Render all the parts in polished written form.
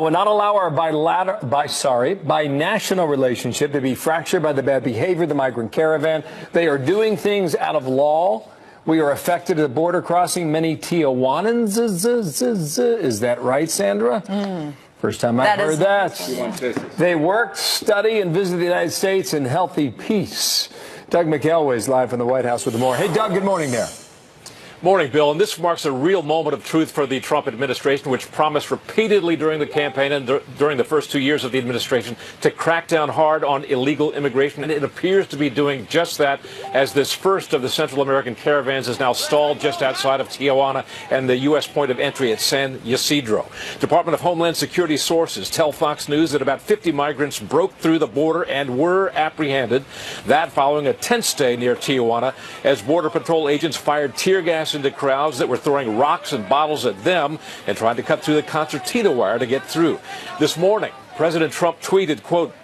will not allow our binational relationship to be fractured by the bad behavior of the migrant caravan. They are doing things out of law. We are affected at the border crossing. Many Tijuanans. Is that right, Sandra? First time I've heard that. They work, study, and visit the United States in healthy peace. Doug McElway is live from the White House with more. Hey, Doug, good morning there. Morning, Bill. And this marks a real moment of truth for the Trump administration, which promised repeatedly during the campaign and during the first 2 years of the administration to crack down hard on illegal immigration. And it appears to be doing just that, as this first of the Central American caravans is now stalled just outside of Tijuana and the U.S. point of entry at San Ysidro. Department of Homeland Security sources tell Fox News that about 50 migrants broke through the border and were apprehended. That following a tense stay near Tijuana as Border Patrol agents fired tear gas into crowds that were throwing rocks and bottles at them and trying to cut through the concertina wire to get through. This morning, President Trump tweeted, quote,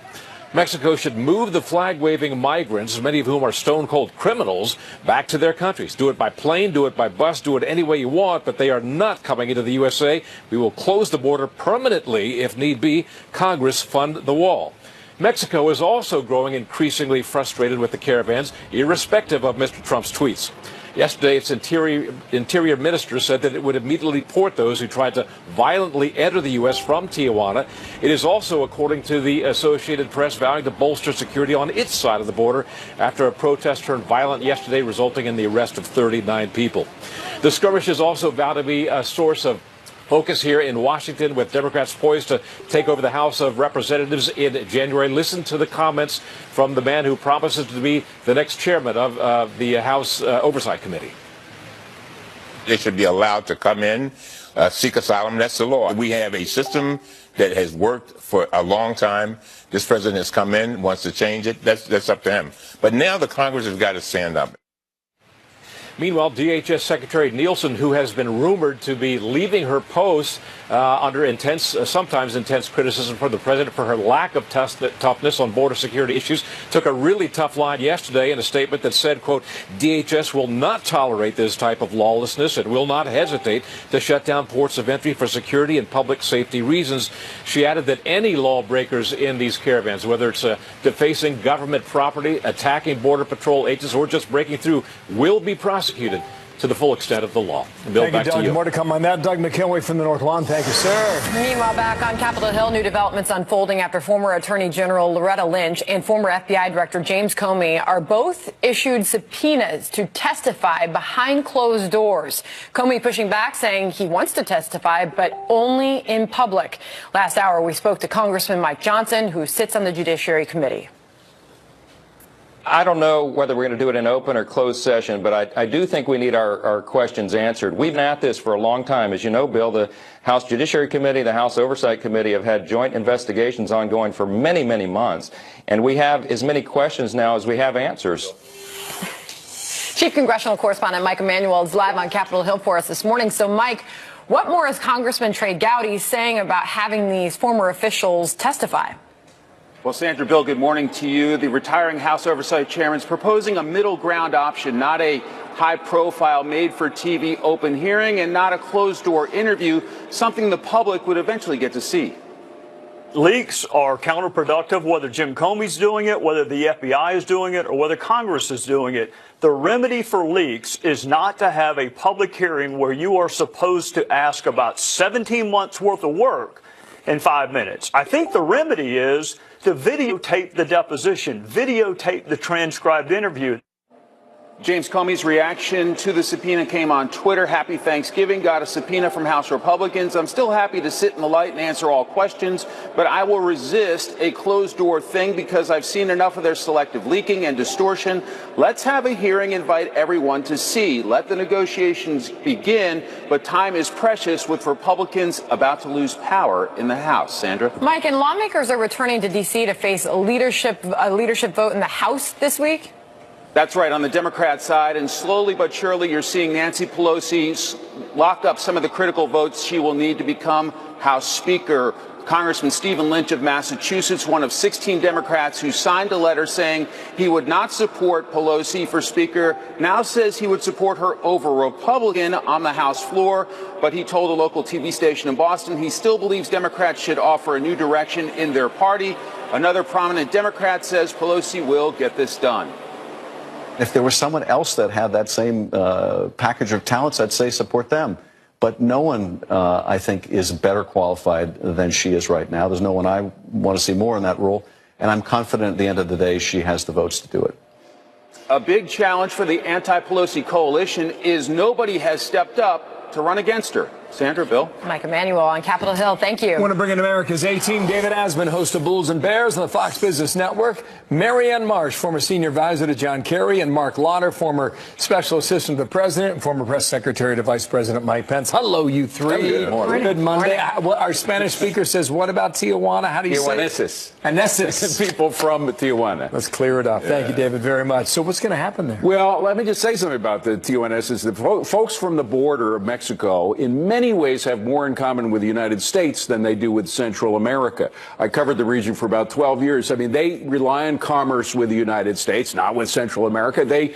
Mexico should move the flag-waving migrants, many of whom are stone-cold criminals, back to their countries. Do it by plane, do it by bus, do it any way you want, but they are not coming into the USA. We will close the border permanently if need be. Congress fund the wall. Mexico is also growing increasingly frustrated with the caravans, irrespective of Mr. Trump's tweets. Yesterday, its interior minister said that it would immediately deport those who tried to violently enter the U.S. from Tijuana. It is also, according to the Associated Press, vowing to bolster security on its side of the border after a protest turned violent yesterday, resulting in the arrest of 39 people. The skirmishes also vow to be a source of focus here in Washington, with Democrats poised to take over the House of Representatives in January. Listen to the comments from the man who promises to be the next chairman of the House Oversight Committee. They should be allowed to come in, seek asylum. That's the law. We have a system that has worked for a long time. This president has come in, wants to change it. That's up to him. But now the Congress has got to stand up. Meanwhile, DHS Secretary Nielsen, who has been rumored to be leaving her post under sometimes intense criticism from the president for her lack of toughness on border security issues, took a really tough line yesterday in a statement that said, quote, DHS will not tolerate this type of lawlessness and will not hesitate to shut down ports of entry for security and public safety reasons. She added that any lawbreakers in these caravans, whether it's defacing government property, attacking Border Patrol agents, or just breaking through, will be prosecuted to the full extent of the law. Bill, thank you, Doug. More to come on that. Doug McElway from the North Lawn. Thank you, sir. Meanwhile, back on Capitol Hill, new developments unfolding after former Attorney General Loretta Lynch and former FBI Director James Comey are both issued subpoenas to testify behind closed doors. Comey pushing back, saying he wants to testify, but only in public. Last hour, we spoke to Congressman Mike Johnson, who sits on the Judiciary Committee. I don't know whether we're going to do it in open or closed session, but I do think we need our questions answered. We've been at this for a long time. As you know, Bill, the House Judiciary Committee, the House Oversight Committee have had joint investigations ongoing for many, many months. And we have as many questions now as we have answers. Chief Congressional Correspondent Mike Emanuel is live on Capitol Hill for us this morning. So, Mike, what more is Congressman Trey Gowdy saying about having these former officials testify? Well, Sandra, Bill, good morning to you. The retiring House Oversight Chairman is proposing a middle ground option, not a high-profile, made-for-TV open hearing and not a closed-door interview, something the public would eventually get to see. Leaks are counterproductive, whether Jim Comey's doing it, whether the FBI is doing it, or whether Congress is doing it. The remedy for leaks is not to have a public hearing where you are supposed to ask about 17 months' worth of work in 5 minutes. I think the remedy is to videotape the deposition, videotape the transcribed interview. James Comey's reaction to the subpoena came on Twitter. Happy Thanksgiving. Got a subpoena from House Republicans. I'm still happy to sit in the light and answer all questions, but I will resist a closed-door thing because I've seen enough of their selective leaking and distortion. Let's have a hearing, invite everyone to see. Let the negotiations begin, but time is precious with Republicans about to lose power in the House. Sandra? Mike, and lawmakers are returning to D.C. to face a leadership vote in the House this week? That's right, on the Democrat side, and slowly but surely you're seeing Nancy Pelosi lock up some of the critical votes she will need to become House Speaker. Congressman Stephen Lynch of Massachusetts, one of 16 Democrats who signed a letter saying he would not support Pelosi for Speaker, now says he would support her over Republican on the House floor. But he told a local TV station in Boston he still believes Democrats should offer a new direction in their party. Another prominent Democrat says Pelosi will get this done. If there was someone else that had that same package of talents, I'd say support them. But no one, I think, is better qualified than she is right now. There's no one I want to see more in that role. And I'm confident at the end of the day she has the votes to do it. A big challenge for the anti-Pelosi coalition is nobody has stepped up to run against her. Sandra, Bill. Mike Emanuel on Capitol Hill. Thank you. I want to bring in America's A-Team. David Asman, host of Bulls and Bears on the Fox Business Network. Marianne Marsh, former senior advisor to John Kerry. And Mark Lauder, former special assistant to the president and former press secretary to Vice President Mike Pence. Hello, you three. Good morning. Good Monday. Our Spanish speaker says, what about Tijuana? How do you say it? Tijuaneses. People from Tijuana. Let's clear it up. Thank you, David, very much. So what's going to happen there? Well, let me just say something about the Tijuaneses. The folks from the border of Mexico, in many ways, have more in common with the United States than they do with Central America. I covered the region for about 12 years. I mean, they rely on commerce with the United States, not with Central America. They,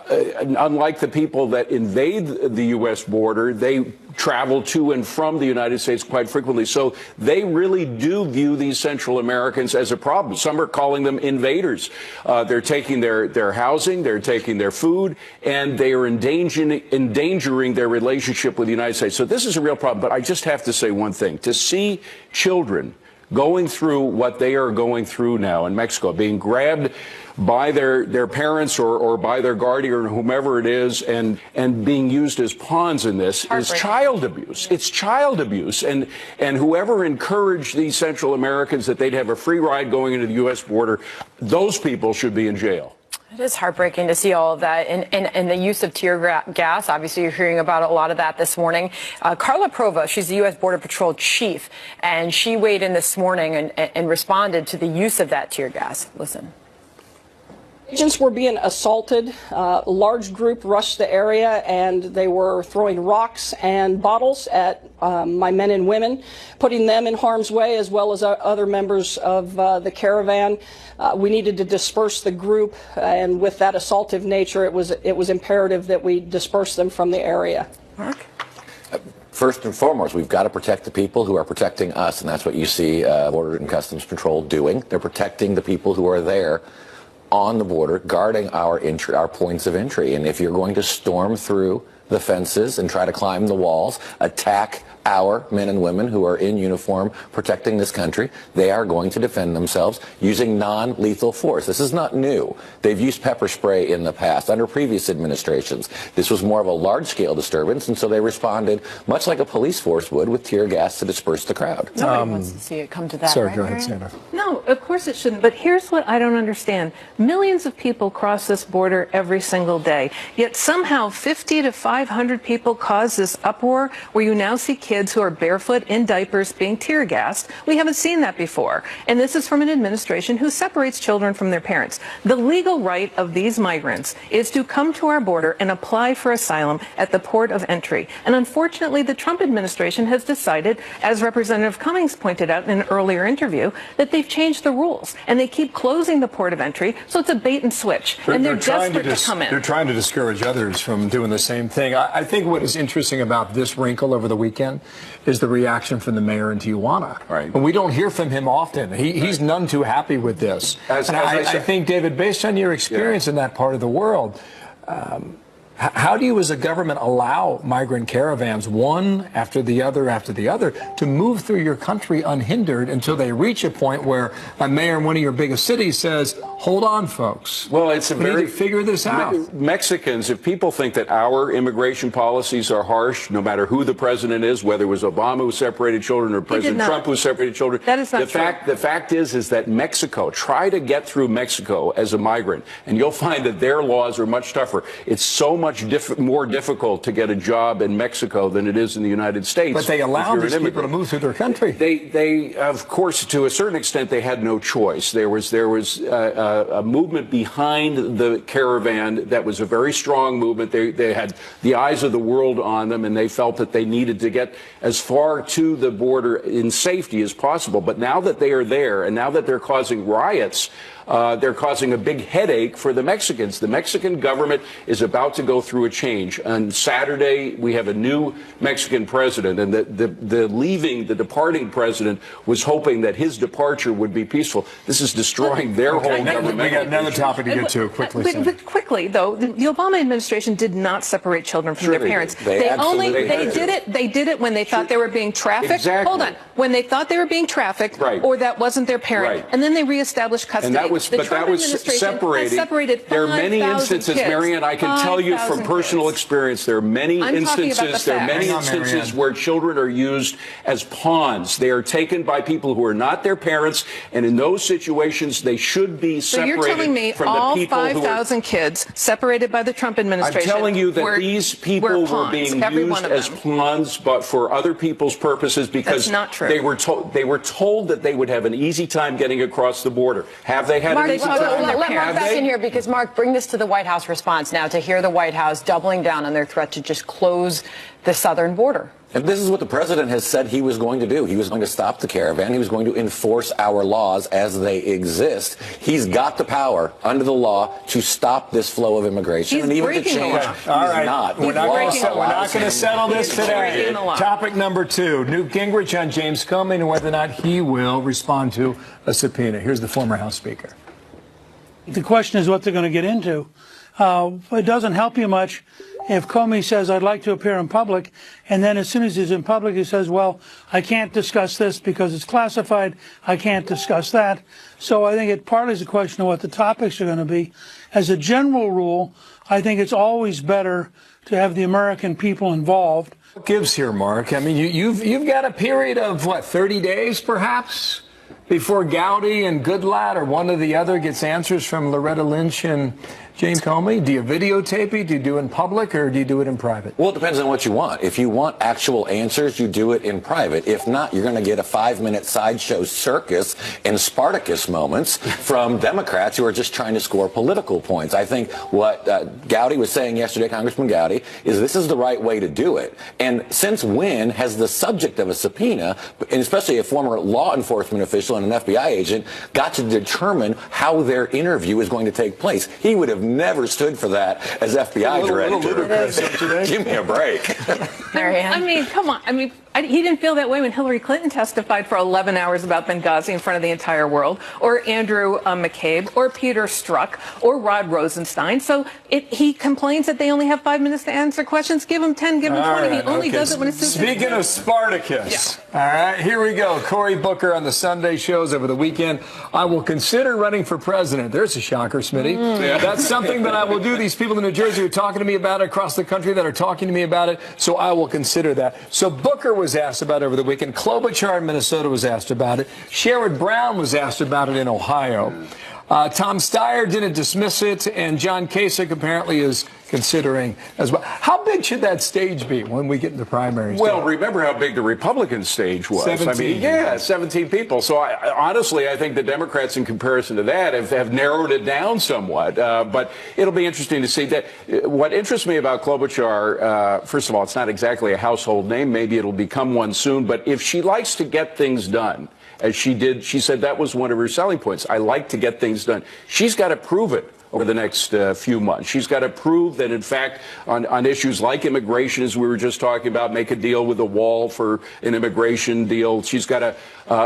unlike the people that invade the U.S. border, they travel to and from the United States quite frequently. So they really do view these Central Americans as a problem. Some are calling them invaders. They're taking their housing, they're taking their food, and they are endangering their relationship with the United States. So this is a real problem. But I just have to say one thing. To see children going through what they are going through now in Mexico, being grabbed by their parents or by their guardian or whomever it is, and being used as pawns in this is child abuse. It's child abuse. And whoever encouraged these Central Americans that they'd have a free ride going into the U.S. border, those people should be in jail. It is heartbreaking to see all of that and the use of tear gas. Obviously, you're hearing about a lot of that this morning. Carla Prova, she's the U.S. Border Patrol chief, and she weighed in this morning and responded to the use of that tear gas. Listen. Agents were being assaulted. A large group rushed the area, and they were throwing rocks and bottles at my men and women, putting them in harm's way, as well as other members of the caravan. We needed to disperse the group, and with that assaultive nature, it was imperative that we disperse them from the area. Mark? First and foremost, we've got to protect the people who are protecting us, and that's what you see Border and Customs Patrol doing. They're protecting the people who are there on the border, guarding our points of entry. And if you're going to storm through the fences and try to climb the walls, attack our men and women who are in uniform protecting this country, they are going to defend themselves using non-lethal force. This is not new. They've used pepper spray in the past under previous administrations. This was more of a large-scale disturbance, and so they responded much like a police force would with tear gas to disperse the crowd. Nobody wants to see it come to that. Sorry, right, go ahead, Marianne? Sandra. No, of course it shouldn't. But here's what I don't understand. Millions of people cross this border every single day. Yet somehow 50 to 500 people cause this uproar where you now see kids who are barefoot in diapers being tear gassed. We haven't seen that before. And this is from an administration who separates children from their parents. The legal right of these migrants is to come to our border and apply for asylum at the port of entry. And unfortunately, the Trump administration has decided, as Representative Cummings pointed out in an earlier interview, that they've changed the rules and they keep closing the port of entry. So it's a bait and switch. And they're desperate to come in. They're trying to discourage others from doing the same thing. I think what is interesting about this wrinkle over the weekend is the reaction from the mayor in Tijuana. Right. And we don't hear from him often. He's none too happy with this. I think, David, based on your experience in that part of the world, how do you as a government allow migrant caravans, one after the other, to move through your country unhindered until they reach a point where a mayor in one of your biggest cities says, hold on, folks. Well, it's we need to figure this out. Mexicans, if people think that our immigration policies are harsh, no matter who the president is, whether it was Obama who separated children or President Trump who separated children, that is not true. The fact is that Mexico, try to get through Mexico as a migrant, and you'll find that their laws are much tougher. It's so much much more difficult to get a job in Mexico than it is in the United States. But they allow these people to move through their country. They, of course, to a certain extent, they had no choice. There was a movement behind the caravan that was a very strong movement. They had the eyes of the world on them, and they felt that they needed to get as far to the border in safety as possible. But now that they are there, and now that they're causing riots, they're causing a big headache for the Mexicans. The Mexican government is about to go through a change. On Saturday, we have a new Mexican president, and the departing president was hoping that his departure would be peaceful. This is destroying their whole government. We got another topic to get to quickly. But quickly, though, the Obama administration did not separate children from their parents. They did it when they thought they were being trafficked. Exactly. Hold on, when they thought they were being trafficked, right, or that wasn't their parent, right, and then they reestablished custody. And that was separated. There are many instances, Marianne, I can tell you from personal experience, there are many instances where children are used as pawns. They are taken by people who are not their parents, and in those situations, they should be separated from the people who are... So you're telling me all 5,000 kids separated by the Trump administration... I'm telling you that these people were being used as pawns, but for other people's purposes, because they were told that they would have an easy time getting across the border. Have they had an easy time? Let Mark back in here, because, Mark, bring this to the White House response now, to hear the White House doubling down on their threat to just close the southern border. And this is what the president has said he was going to do. He was going to stop the caravan. He was going to enforce our laws as they exist. He's got the power under the law to stop this flow of immigration and even to change. All right. Not. We're not going to settle this today. Topic number 2, Newt Gingrich on James Comey and whether or not he will respond to a subpoena. Here's the former House Speaker. The question is what they're going to get into. It doesn't help you much if Comey says, I'd like to appear in public, and then as soon as he's in public, he says, well, I can't discuss this because it's classified. I can't discuss that. So I think it partly is a question of what the topics are going to be. As a general rule, I think it's always better to have the American people involved. What gives here, Mark? I mean, you've got a period of, what, 30 days, perhaps, before Gowdy and Goodlatte or one or the other gets answers from Loretta Lynch and James Comey? Do you videotape it? Do you do it in public, or do you do it in private? Well, it depends on what you want. If you want actual answers, you do it in private. If not, you're going to get a 5-minute sideshow circus and Spartacus moments from Democrats who are just trying to score political points. I think what Gowdy was saying yesterday, Congressman Gowdy, is this is the right way to do it. And since when has the subject of a subpoena, and especially a former law enforcement official and an FBI agent, got to determine how their interview is going to take place? He would have never stood for that as FBI director. Give me a break. Marianne? I mean, come on. I mean, he didn't feel that way when Hillary Clinton testified for 11 hours about Benghazi in front of the entire world, or Andrew McCabe, or Peter Strzok, or Rod Rosenstein. So he complains that they only have 5 minutes to answer questions. Give him 10, give him 20. Right, he only does it when it suits him. Speaking of Spartacus, all right, here we go. Cory Booker on the Sunday shows over the weekend. I will consider running for president. There's a shocker, Smitty. That's something that I will do. These people in New Jersey are talking to me about it, across the country that are talking to me about it, so I will consider that. So Booker was asked about it over the weekend. Klobuchar in Minnesota was asked about it. Sherrod Brown was asked about it in Ohio. Tom Steyer didn't dismiss it, and John Kasich apparently is considering as well. How big should that stage be when we get into primaries? Well, remember how big the Republican stage was. 17. I mean, 17 people. So honestly, I think the Democrats, in comparison to that, have narrowed it down somewhat. But it'll be interesting to see that. What interests me about Klobuchar, first of all, it's not exactly a household name. Maybe it'll become one soon. But if she likes to get things done, as she did, she said that was one of her selling points. I like to get things done. She's got to prove it over the next few months. She's got to prove that, in fact, on issues like immigration, as we were just talking about, make a deal with the wall for an immigration deal. She's got to,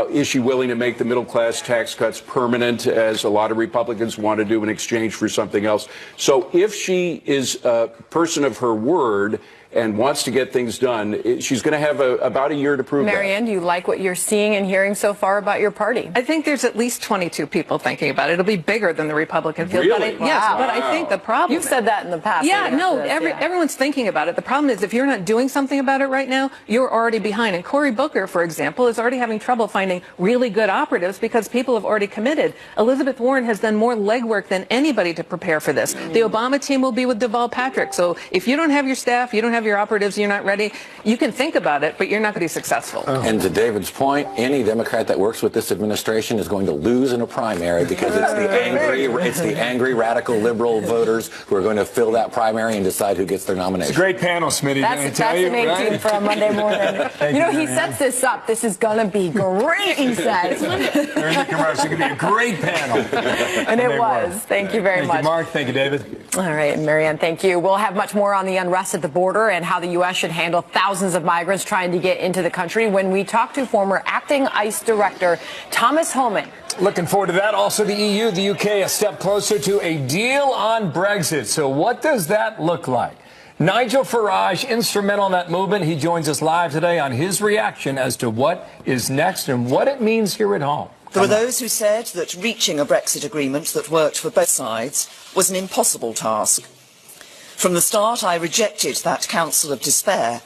is she willing to make the middle-class tax cuts permanent, as a lot of Republicans want to do in exchange for something else? So if she is a person of her word, and wants to get things done, she's going to have about a year to prove that. Marianne, do you like what you're seeing and hearing so far about your party? I think there's at least 22 people thinking about it. It'll be bigger than the Republican field. Really? But yes, but I think the problem... You've said that in the past. Yeah, no, everyone's thinking about it. The problem is if you're not doing something about it right now, you're already behind. And Cory Booker, for example, is already having trouble finding really good operatives because people have already committed. Elizabeth Warren has done more legwork than anybody to prepare for this. The Obama team will be with Deval Patrick. So if you don't have your staff, you don't have your operatives, you're not ready, you can think about it, but you're not going to be successful. And to David's point, any Democrat that works with this administration is going to lose in a primary because it's the angry radical liberal voters who are going to fill that primary and decide who gets their nomination. It's a great panel, Smitty. That's fascinating for a Monday morning. You know, he sets this up. This is going to be great, he says. During the commercial, it's going to be a great panel. And it was. Thank you very much. Thank you, Mark. Thank you, David. All right, Marianne, thank you. We'll have much more on the unrest at the border and how the U.S. should handle thousands of migrants trying to get into the country when we talk to former acting ICE Director Thomas Homan. Looking forward to that. Also, the EU, the UK, a step closer to a deal on Brexit. So what does that look like? Nigel Farage, instrumental in that movement. He joins us live today on his reaction as to what is next and what it means here at home. There were those who said that reaching a Brexit agreement that worked for both sides was an impossible task. From the start, I rejected that counsel of despair.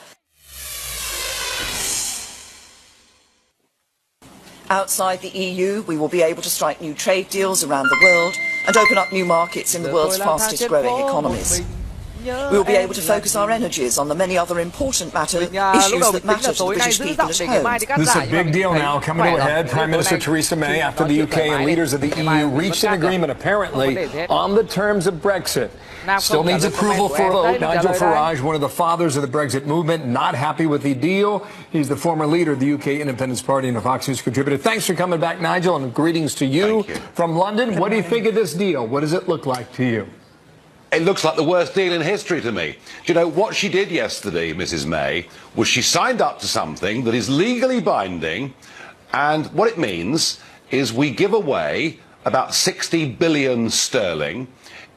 Outside the EU, we will be able to strike new trade deals around the world and open up new markets in the world's fastest growing economies. We will be able to focus our energies on the many other important issues that matter to the British people at home. This is a big deal now coming to a head. Prime Minister Theresa May, after the UK and leaders of the EU reached an agreement, apparently, on the terms of Brexit. Still needs approval for a vote. Nigel Farage, one of the fathers of the Brexit movement, not happy with the deal. He's the former leader of the UK Independence Party and a Fox News contributor. Thanks for coming back, Nigel, and greetings to you from London. What do you think of this deal? What does it look like to you? It looks like the worst deal in history to me. Do you know what she did yesterday, Mrs. May, was she signed up to something that is legally binding, and what it means is we give away about 60 billion sterling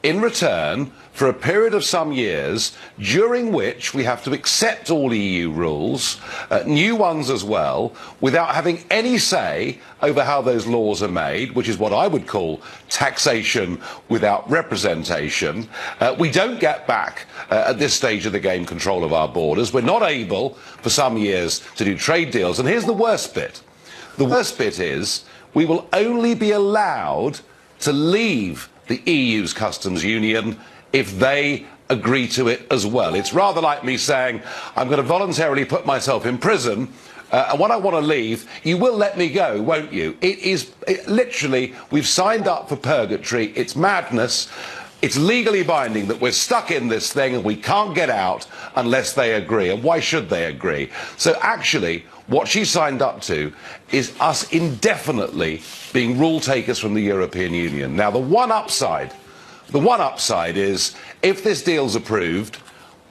in return for a period of some years during which we have to accept all EU rules, new ones as well, without having any say over how those laws are made, which is what I would call taxation without representation. We don't get back at this stage of the game control of our borders. We're not able for some years to do trade deals. And here's the worst bit. The worst bit is we will only be allowed to leave the EU's customs union if they agree to it as well. It's rather like me saying, I'm going to voluntarily put myself in prison, and when I want to leave, you will let me go, won't you? Literally, we've signed up for purgatory. It's madness. It's legally binding that we're stuck in this thing and we can't get out unless they agree. And why should they agree? So actually, what she signed up to is us indefinitely being rule takers from the European Union. Now, the one upside is if this deal's approved,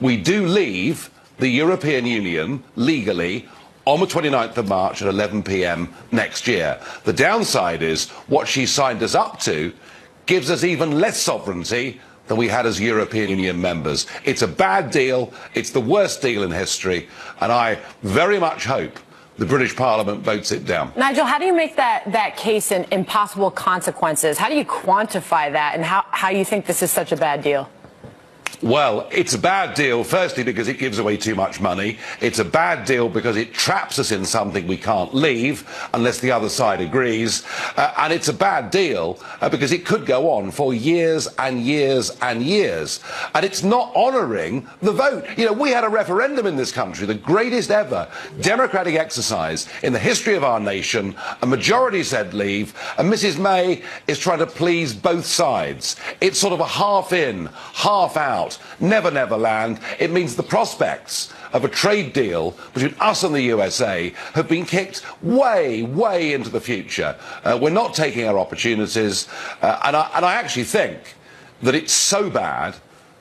we do leave the European Union legally on the 29th of March at 11 p.m. next year. The downside is what she signed us up to gives us even less sovereignty than we had as European Union members. It's a bad deal. It's the worst deal in history. And I very much hope the British Parliament votes it down. Nigel, how do you make that case in impossible consequences? How do you quantify that, and how you think this is such a bad deal? Well, it's a bad deal, firstly, because it gives away too much money. It's a bad deal because it traps us in something we can't leave unless the other side agrees. And it's a bad deal because it could go on for years and years and years. And it's not honouring the vote. You know, we had a referendum in this country, the greatest ever democratic exercise in the history of our nation. A majority said leave, and Mrs. May is trying to please both sides. It's sort of a half in, half out. Never, never land. It means the prospects of a trade deal between us and the USA have been kicked way, way into the future. We're not taking our opportunities, and I actually think that it's so bad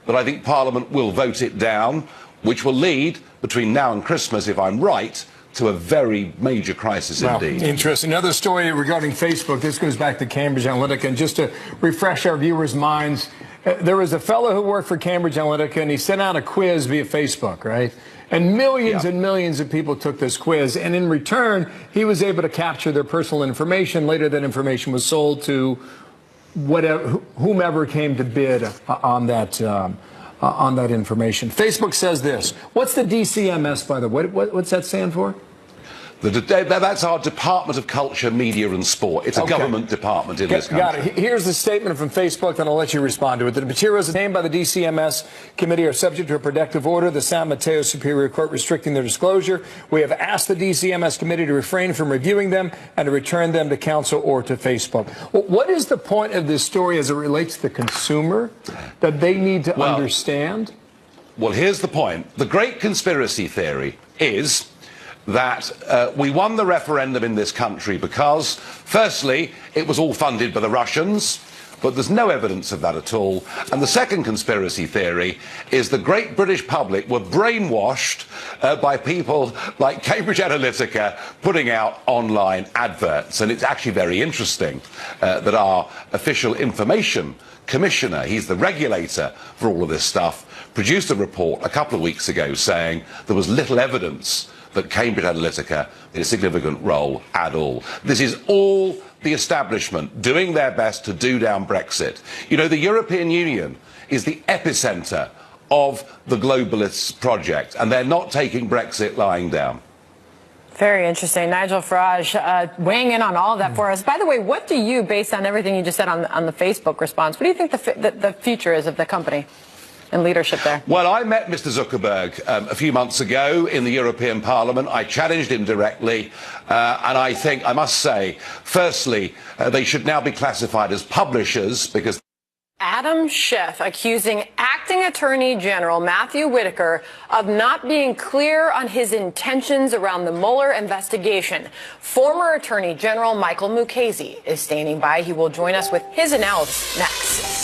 that I think Parliament will vote it down, which will lead, between now and Christmas, if I'm right, to a very major crisis indeed. Interesting. Another story regarding Facebook. This goes back to Cambridge Analytica. And just to refresh our viewers' minds, There was a fellow who worked for Cambridge Analytica, and he sent out a quiz via Facebook, right? And millions and millions of people took this quiz, and in return, he was able to capture their personal information. Later, that information was sold to whomever came to bid on that information. Facebook says this. What's the DCMS, by the way? What's that stand for? That's our Department of Culture, Media and Sport. It's a government department in this country. Got it. Here's the statement from Facebook, and I'll let you respond to it. The materials obtained by the DCMS committee are subject to a protective order, the San Mateo Superior Court restricting their disclosure. We have asked the DCMS committee to refrain from reviewing them and to return them to council or to Facebook. Well, what is the point of this story as it relates to the consumer that they need to understand? Well, here's the point. The great conspiracy theory is that we won the referendum in this country because, firstly, it was all funded by the Russians, but there's no evidence of that at all. And the second conspiracy theory is the great British public were brainwashed by people like Cambridge Analytica putting out online adverts. And it's actually very interesting that our official information commissioner, he's the regulator for all of this stuff, produced a report a couple of weeks ago saying there was little evidence that Cambridge Analytica played a significant role at all. This is all the establishment doing their best to do down Brexit. You know, the European Union is the epicenter of the globalists' project, and they're not taking Brexit lying down. Very interesting. Nigel Farage weighing in on all of that for us. By the way, what do you, based on everything you just said on the Facebook response, what do you think the future is of the company and leadership there? Well, I met Mr. Zuckerberg a few months ago in the European Parliament. I challenged him directly, and I think, I must say, firstly, they should now be classified as publishers because Adam Schiff accusing Acting Attorney General Matthew Whitaker of not being clear on his intentions around the Mueller investigation. Former Attorney General Michael Mukasey is standing by. He will join us with his analysis next.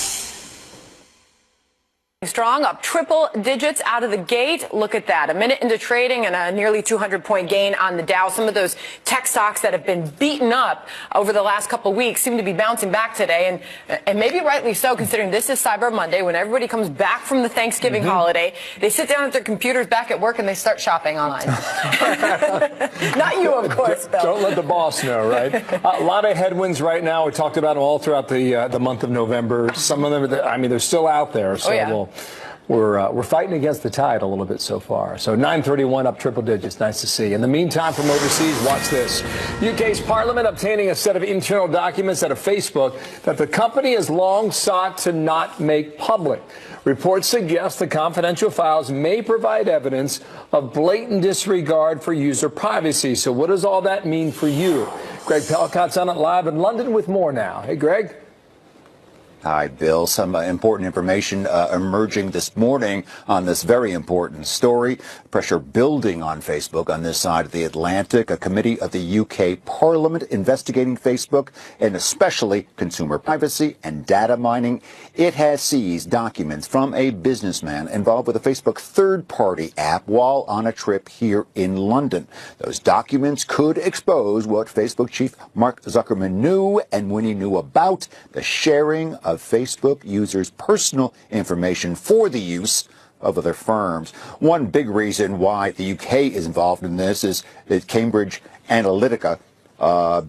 Strong, up triple digits out of the gate. Look at that. A minute into trading and a nearly 200-point gain on the Dow. Some of those tech stocks that have been beaten up over the last couple of weeks seem to be bouncing back today, and maybe rightly so, considering this is Cyber Monday, when everybody comes back from the Thanksgiving holiday. They sit down at their computers back at work and they start shopping online. Not you, of course, Bill. Don't let the boss know, right? A lot of headwinds right now. We talked about them all throughout the month of November. Some of them, I mean, they're still out there. So we're fighting against the tide a little bit so far. So 931 up triple digits. Nice to see. In the meantime, from overseas, watch this. UK's Parliament obtaining a set of internal documents out of Facebook that the company has long sought to not make public. Reports suggest the confidential files may provide evidence of blatant disregard for user privacy. So what does all that mean for you? Greg Pelcott's on it live in London with more now. Hey, Greg. Hi, Bill. Some important information emerging this morning on this very important story. Pressure building on Facebook on this side of the Atlantic. A committee of the UK Parliament investigating Facebook and especially consumer privacy and data mining. It has seized documents from a businessman involved with a Facebook third-party app while on a trip here in London. Those documents could expose what Facebook chief Mark Zuckerberg knew and when he knew about the sharing of Facebook users' personal information for the use of other firms. One big reason why the UK is involved in this is that Cambridge Analytica,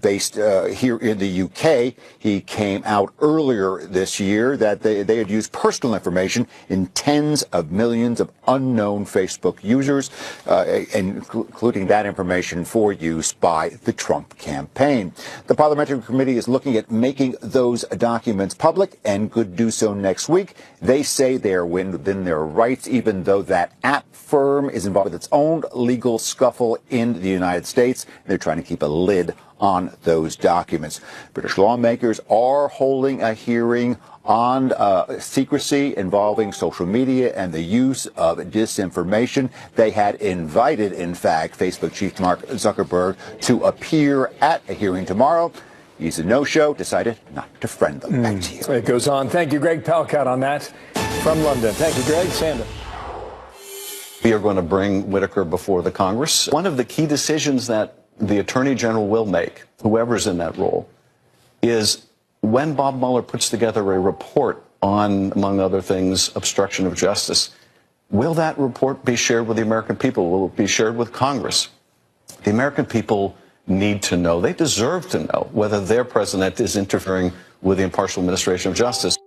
based here in the UK, he came out earlier this year that they had used personal information in tens of millions of unknown Facebook users, including that information for use by the Trump campaign. The parliamentary committee is looking at making those documents public and could do so next week. They say they are within their rights, even though that app firm is involved with its own legal scuffle in the United States. They're trying to keep a lid on those documents. British lawmakers are holding a hearing on secrecy involving social media and the use of disinformation. They had invited, in fact, Facebook chief Mark Zuckerberg to appear at a hearing tomorrow. He's a no-show, decided not to friend them. Back to you. It goes on. Thank you, Greg Pelcott, on that from London. Thank you, Greg. Sandra. We are going to bring Whitaker before the Congress. One of the key decisions that the Attorney General will make, whoever's in that role, is when Bob Mueller puts together a report on, among other things, obstruction of justice. Will that report be shared with the American people? Will it be shared with Congress? The American people need to know, they deserve to know, whether their president is interfering with the impartial administration of justice.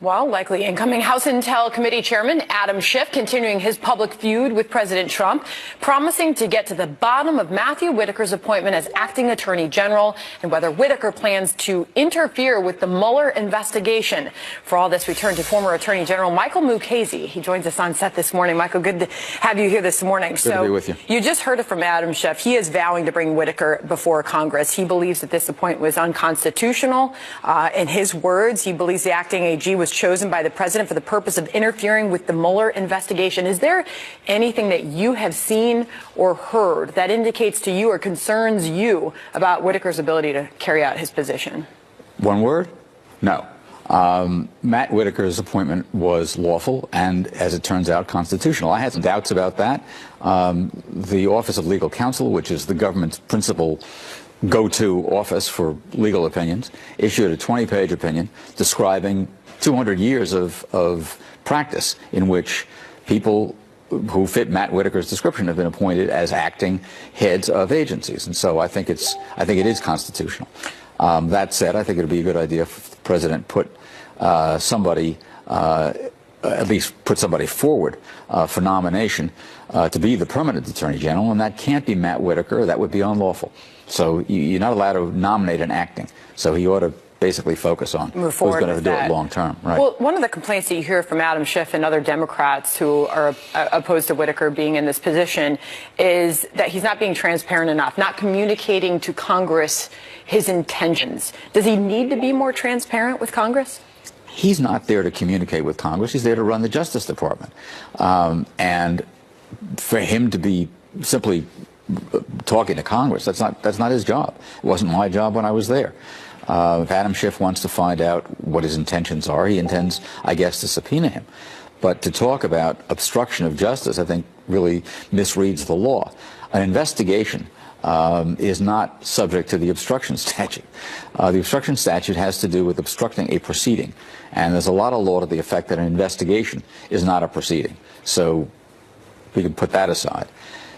Well, likely incoming House Intel Committee Chairman Adam Schiff continuing his public feud with President Trump, promising to get to the bottom of Matthew Whitaker's appointment as acting attorney general and whether Whitaker plans to interfere with the Mueller investigation. For all this, we turn to former Attorney General Michael Mukasey. He joins us on set this morning. Michael, good to have you here this morning. Good to be with you. You just heard it from Adam Schiff. He is vowing to bring Whitaker before Congress. He believes that this appointment was unconstitutional. In his words, he believes the acting AG was chosen by the president for the purpose of interfering with the Mueller investigation. Is there anything that you have seen or heard that indicates to you or concerns you about Whitaker's ability to carry out his position? One word? No. Matt Whitaker's appointment was lawful and, as it turns out, constitutional. I had some doubts about that. The Office of Legal Counsel, which is the government's principal go-to office for legal opinions, issued a 20-page opinion describing 200 years of practice in which people who fit Matt Whitaker's description have been appointed as acting heads of agencies. And so I think it is constitutional. That said, I think it would be a good idea if the president put somebody, at least put somebody forward for nomination to be the permanent attorney general, and that can't be Matt Whitaker. That would be unlawful. So you're not allowed to nominate an acting. So he ought to basically focus on who's going to do it long term. Right. Well, one of the complaints that you hear from Adam Schiff and other Democrats who are opposed to Whitaker being in this position is that he's not being transparent enough, not communicating to Congress his intentions. Does he need to be more transparent with Congress? He's not there to communicate with Congress. He's there to run the Justice Department. And for him to be simply talking to Congress, that's not his job. It wasn't my job when I was there. If Adam Schiff wants to find out what his intentions are, he intends, I guess, to subpoena him. But to talk about obstruction of justice, I think, really misreads the law. An investigation is not subject to the obstruction statute. The obstruction statute has to do with obstructing a proceeding. And there's a lot of law to the effect that an investigation is not a proceeding. So we can put that aside.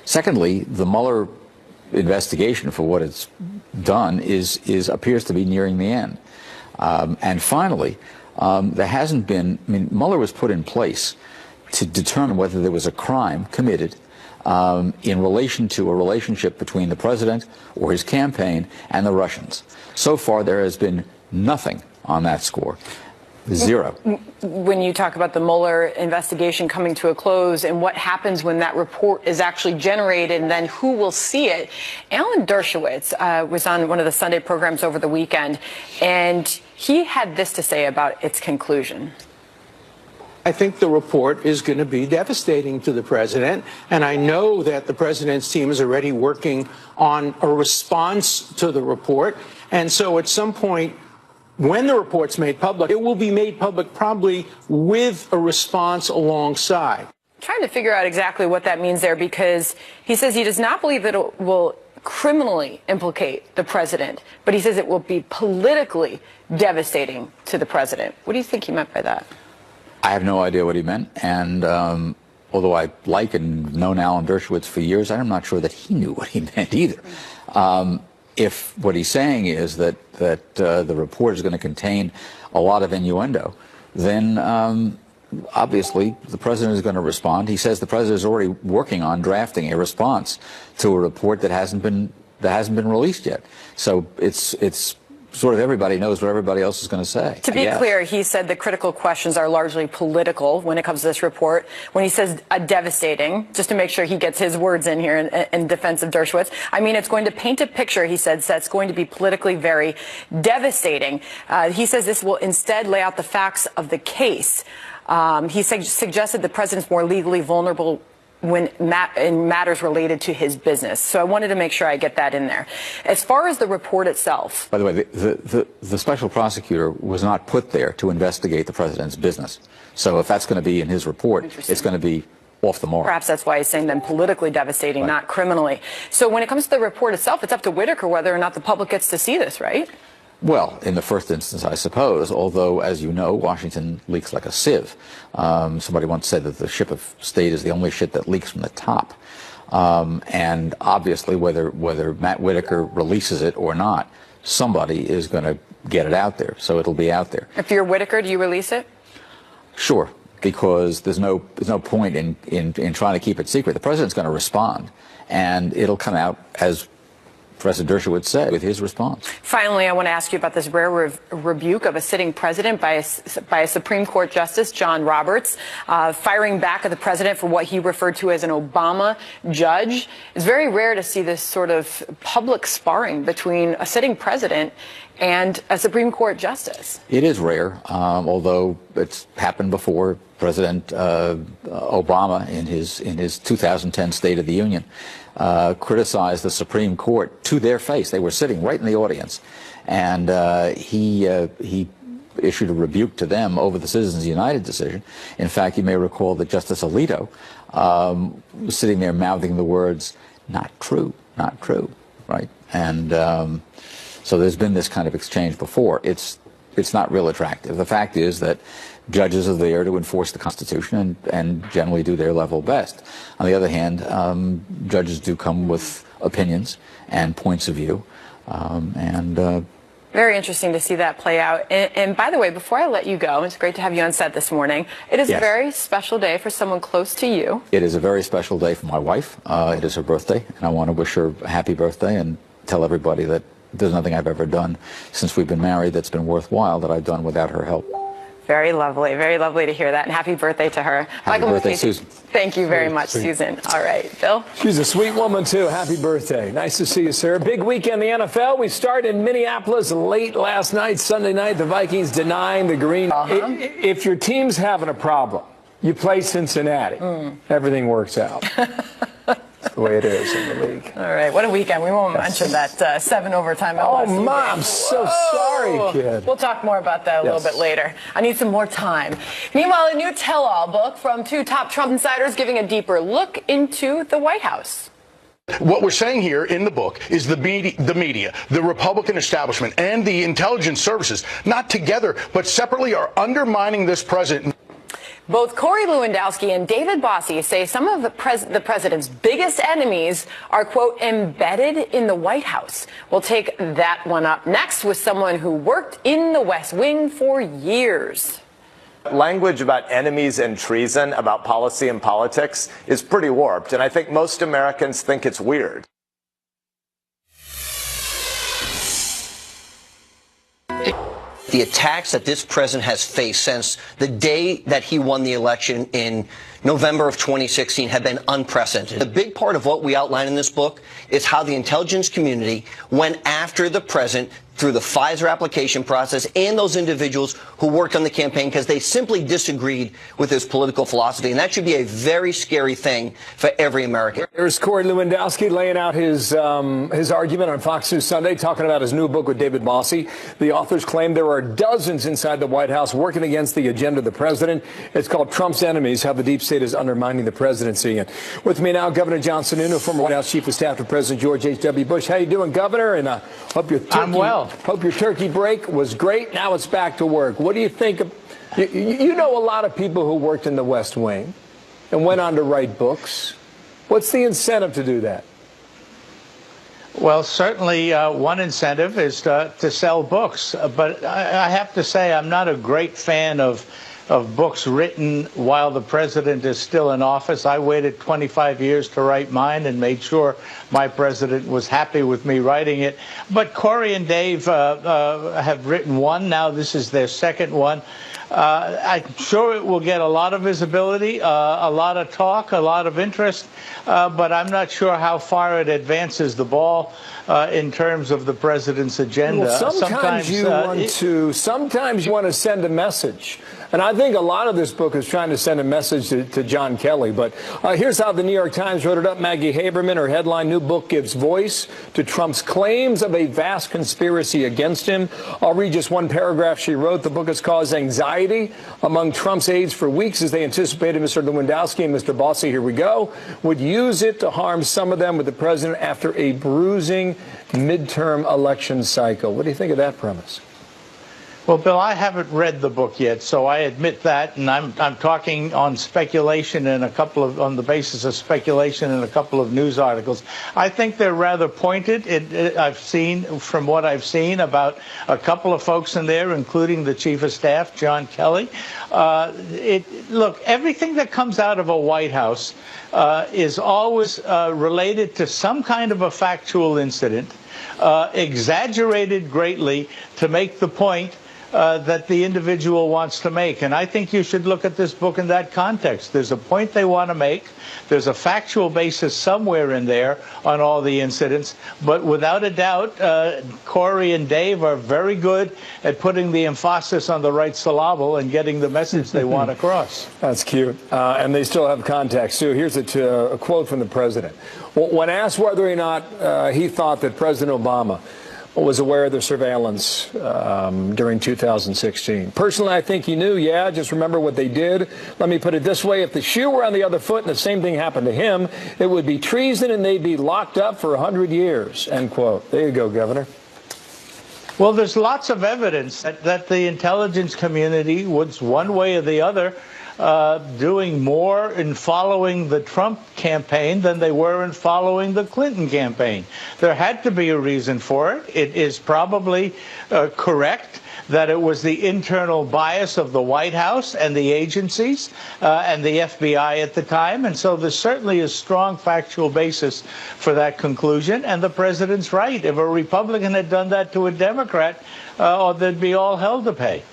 Secondly, the Mueller investigation, for what it's done, appears to be nearing the end. And finally, there hasn't been, Mueller was put in place to determine whether there was a crime committed in relation to a relationship between the president or his campaign and the Russians. So far, there has been nothing on that score. Zero. When you talk about the Mueller investigation coming to a close and what happens when that report is actually generated and then who will see it, Alan Dershowitz was on one of the Sunday programs over the weekend, and he had this to say about its conclusion. I think the report is going to be devastating to the president, and I know that the president's team is already working on a response to the report, and so at some point, when the report's made public, it will be made public probably with a response alongside. Trying to figure out exactly what that means there, because he says he does not believe that it will criminally implicate the president, but he says it will be politically devastating to the president. What do you think he meant by that? I have no idea what he meant, and although I like and known Alan Dershowitz for years, I'm not sure that he knew what he meant either. If what he's saying is that the report is going to contain a lot of innuendo, then obviously the president is going to respond. He says the president is already working on drafting a response to a report that hasn't been released yet. So it's sort of everybody knows what everybody else is going to say. To be clear, he said the critical questions are largely political when it comes to this report. When he says devastating, just to make sure he gets his words in here in defense of Dershowitz, I mean, it's going to paint a picture, he said, that's going to be politically very devastating. He says this will instead lay out the facts of the case. He suggested the president's more legally vulnerable in matters related to his business. So I wanted to make sure I get that in there. As far as the report itself. By the way, the special prosecutor was not put there to investigate the president's business. So if that's going to be in his report, it's going to be off the mark. Perhaps that's why he's saying then politically devastating, not criminally. So when it comes to the report itself, it's up to Whitaker whether or not the public gets to see this, right? Well, in the first instance, I suppose, although, as you know, Washington leaks like a sieve. Somebody once said that the ship of state is the only ship that leaks from the top. And obviously, whether Matt Whitaker releases it or not, somebody is going to get it out there, so it'll be out there. If you're Whitaker, do you release it? Sure, because there's no point in trying to keep it secret. The president's going to respond, and it'll come out, as Professor Dershowitz said, with his response. Finally, I want to ask you about this rare rebuke of a sitting president by a Supreme Court Justice, John Roberts, firing back at the president for what he referred to as an Obama judge. It's very rare to see this sort of public sparring between a sitting president and a Supreme Court justice. It is rare, although it's happened before. President Obama, in his 2010 State of the Union, criticized the Supreme Court to their face. They were sitting right in the audience, and he issued a rebuke to them over the Citizens United decision. In fact, you may recall that Justice Alito was sitting there mouthing the words, "Not true, not true," right? And so there's been this kind of exchange before. It's not real attractive. The fact is that judges are there to enforce the Constitution and generally do their level best. On the other hand, judges do come with opinions and points of view, Very interesting to see that play out. And by the way, before I let you go, it's great to have you on set this morning. It is a very special day for someone close to you. It is a very special day for my wife. It is her birthday, and I want to wish her a happy birthday and tell everybody that there's nothing I've ever done since we've been married that's been worthwhile that I've done without her help. Very lovely to hear that, and happy birthday to her. Happy birthday, Susan. Thank you very much, Susan. All right, Bill? She's a sweet woman, too. Happy birthday. Nice to see you, sir. Big weekend in the NFL. We start in Minneapolis late last night, Sunday night. The Vikings denying the green. If your team's having a problem, you play Cincinnati. Everything works out. The way it is in the league. All right, what a weekend. We won't mention that 7 overtime LSU Oh, Mom, I'm so sorry, kid. We'll talk more about that a little bit later. I need some more time. Meanwhile, a new tell-all book from 2 top Trump insiders giving a deeper look into the White House. What we're saying here in the book is the media, the Republican establishment, and the intelligence services, not together, but separately, are undermining this president. Both Corey Lewandowski and David Bossie say some of the president's biggest enemies are, quote, embedded in the White House. We'll take that one up next with someone who worked in the West Wing for years. Language about enemies and treason, about policy and politics, is pretty warped, and I think most Americans think it's weird. The attacks that this president has faced since the day that he won the election in November of 2016 have been unprecedented. A big part of what we outline in this book is how the intelligence community went after the president through the Pfizer application process and those individuals who worked on the campaign because they simply disagreed with his political philosophy. And that should be a very scary thing for every American. There's Corey Lewandowski laying out his argument on Fox News Sunday, talking about his new book with David Bossie. The authors claim there are dozens inside the White House working against the agenda of the president. It's called Trump's Enemies, How the Deep State is Undermining the Presidency. And with me now, Governor John Sununu, former White House Chief of Staff to President George H.W. Bush. How you doing, Governor? And hope your turkey break was great. Now it's back to work. What do you think of, you know a lot of people who worked in the West Wing and went on to write books. What's the incentive to do that? Well, certainly one incentive is to sell books. But I have to say I'm not a great fan of books written while the president is still in office. I waited 25 years to write mine and made sure my president was happy with me writing it. But Corey and Dave have written one. Now this is their second one. I'm sure it will get a lot of visibility, a lot of talk, a lot of interest, but I'm not sure how far it advances the ball in terms of the president's agenda. Well, sometimes you want to send a message And I think a lot of this book is trying to send a message to John Kelly. But here's how the New York Times wrote it up. Maggie Haberman, her headline, new book gives voice to Trump's claims of a vast conspiracy against him. I'll read just one paragraph she wrote. The book has caused anxiety among Trump's aides for weeks as they anticipated Mr. Lewandowski and Mr. Bossie, here we go, would use it to harm some of them with the president after a bruising midterm election cycle. What do you think of that premise? Well, Bill, I haven't read the book yet, so I admit that, and I'm talking on speculation and on the basis of speculation in a couple of news articles. I think they're rather pointed. I've seen, from what I've seen, about a couple of folks in there, including the Chief of Staff, John Kelly. Look, everything that comes out of a White House is always related to some kind of a factual incident, exaggerated greatly to make the point that the individual wants to make. And I think you should look at this book in that context. There's a point they want to make. There's a factual basis somewhere in there on all the incidents. But without a doubt, Corey and Dave are very good at putting the emphasis on the right syllable and getting the message they want across. That's cute. And they still have context, too. Here's a quote from the president. When asked whether or not he thought that President Obama was aware of the surveillance during 2016. Personally, I think he knew, yeah, just remember what they did. Let me put it this way. If the shoe were on the other foot and the same thing happened to him, it would be treason and they'd be locked up for 100 years, end quote. There you go, Governor. Well, there's lots of evidence that the intelligence community was, one way or the other, doing more in following the Trump campaign than they were in following the Clinton campaign. There had to be a reason for it. It is probably correct that it was the internal bias of the White House and the agencies and the FBI at the time. And so there's certainly a strong factual basis for that conclusion. And the president's right. If a Republican had done that to a Democrat, there'd be all hell to pay.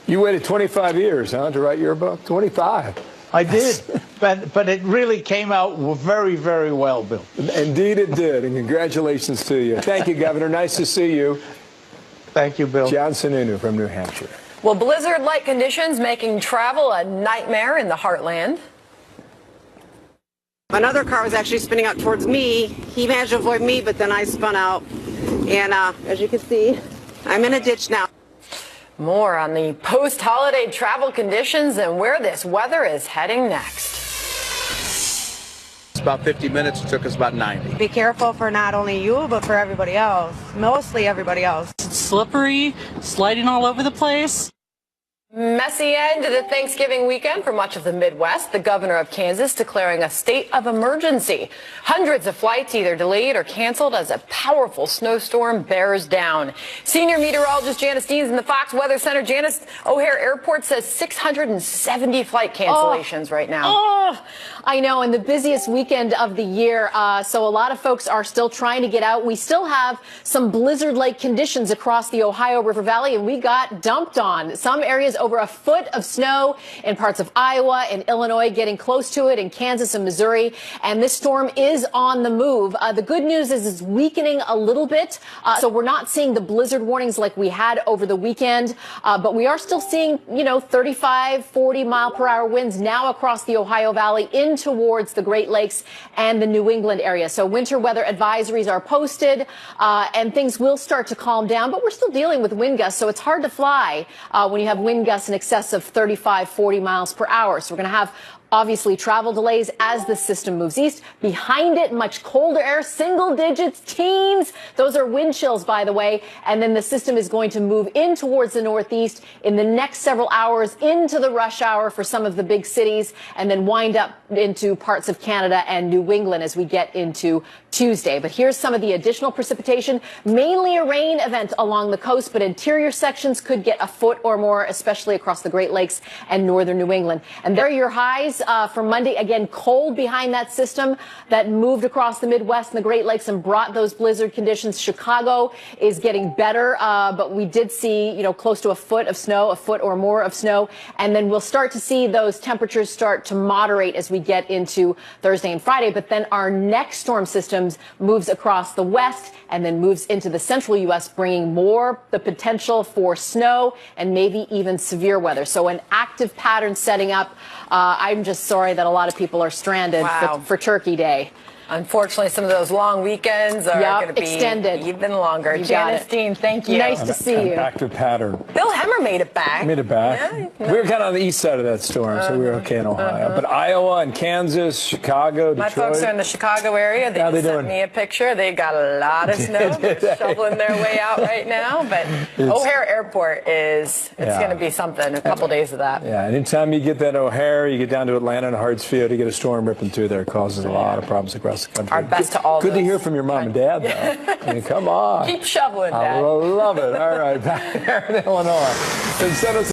You waited 25 years, huh, to write your book? 25. I did, but it really came out very, very well, Bill. Indeed it did, and congratulations to you. Thank you, Governor. Nice to see you. Thank you, Bill. John Sununu from New Hampshire. Well, blizzard-like conditions making travel a nightmare in the heartland. Another car was actually spinning out towards me. He managed to avoid me, but then I spun out. And as you can see, I'm in a ditch now. More on the post-holiday travel conditions and where this weather is heading next. It's about 50 minutes. It took us about 90. Be careful for not only you, but for everybody else. Mostly everybody else. It's slippery, sliding all over the place. Messy end to the Thanksgiving weekend for much of the Midwest. The governor of Kansas declaring a state of emergency. Hundreds of flights either delayed or canceled as a powerful snowstorm bears down. Senior meteorologist Janice Deans in the Fox Weather Center. Janice, O'Hare Airport says 670 flight cancellations right now. Oh, I know, and the busiest weekend of the year. So a lot of folks are still trying to get out. We still have some blizzard-like conditions across the Ohio River Valley, and we got dumped on. Some areas over a foot of snow in parts of Iowa and Illinois, getting close to it in Kansas and Missouri. And this storm is on the move. The good news is it's weakening a little bit. So we're not seeing the blizzard warnings like we had over the weekend. But we are still seeing, 35, 40 mile per hour winds now across the Ohio Valley in towards the Great Lakes and the New England area. So winter weather advisories are posted and things will start to calm down. But we're still dealing with wind gusts. So it's hard to fly when you have wind gusts in excess of 35, 40 miles per hour. So we're going to have obviously travel delays as the system moves east. Behind it, much colder air, single digits, teens. Those are wind chills, by the way. And then the system is going to move in towards the northeast in the next several hours into the rush hour for some of the big cities and then wind up into parts of Canada and New England as we get into Tuesday. But here's some of the additional precipitation, mainly a rain event along the coast, but interior sections could get a foot or more, especially across the Great Lakes and northern New England. And there are your highs. highs for Monday. Again, cold behind that system that moved across the Midwest and the Great Lakes and brought those blizzard conditions. Chicago is getting better, but we did see, close to a foot of snow, a foot or more of snow. And then we'll start to see those temperatures start to moderate as we get into Thursday and Friday. But then our next storm systems moves across the west and then moves into the central U.S., bringing more the potential for snow and maybe even severe weather. So an active pattern setting up. I'm just sorry that a lot of people are stranded for Turkey Day. Unfortunately, some of those long weekends are going to be extended. Even longer. Janice Dean, thank you. Nice to see you. Active pattern. Bill Hemmer made it back. Made it back. Yeah, we were kind of on the east side of that storm, so we were okay in Ohio. But Iowa and Kansas, Chicago, Detroit. My folks are in the Chicago area. They just sent me a picture. They got a lot of snow. They're shoveling their way out right now. But O'Hare Airport it's going to be something, a couple days of that. Yeah, anytime you get that O'Hare, you get down to Atlanta and Hartsfield, you get a storm ripping through there. It causes a lot of problems across the country. Our best to all Good to hear from your mom and dad, though. I mean, come on. Keep shoveling, Dad. I love it. All right, back here in Illinois.